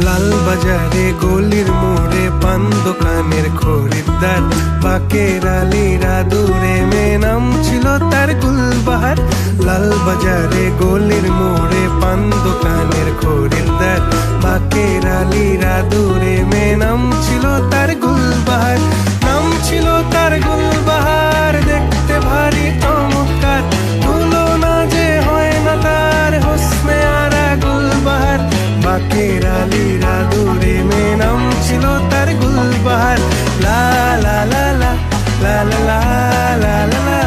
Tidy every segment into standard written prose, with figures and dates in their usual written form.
লাল বাজারে গলির মোড়ে পান দোকানের খরিদ্দার, বাকের আলীরা দূরে মেয়ে নাম ছিল তার গুলবাহার। লাল বাজারে গলির মোড়ে পান দোকানের খরিদ্দার, বাকের আলীরা দূরে মেয়ে নাম ছিল তার গুলবাহার। নাম ছিল তার গুলবাহার, দেখতে ভারী চমৎকার, তুলনা যে হয় না তার হোসনে আরা গুলবাহার। বাকের আলীরা দূরে মেয়ে নাম ছিল তার গুলবাহার। লা লা লা লা লা লা লা লা লা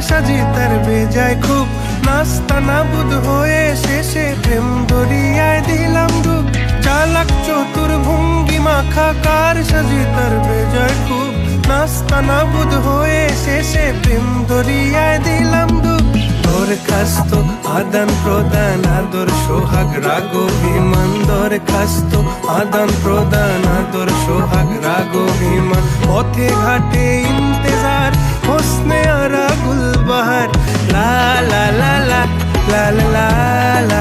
সাজি তার বেজায় খুব, নাস্তা নাবুদ হয়ে শেষে প্রেম দরিয়ায় দিলাম ডুব। চালাক চতুর ভঙ্গি মাখা কার সাজি তার বেজায় খুব, নাস্তা নাবুদ হয়ে শেষে প্রেম দরিয়ায় দিলাম ডুব। দরখাস্ত আদান প্রদান আদর সোহাগ রাগ অভিমান, দরখাস্ত আদান প্রদান আদর সোহাগ রাগ অভিমান। পথে ঘাটে ইন্তেজার হোসনে আরা গুলবাহার। লা লা লা লা লা লা লা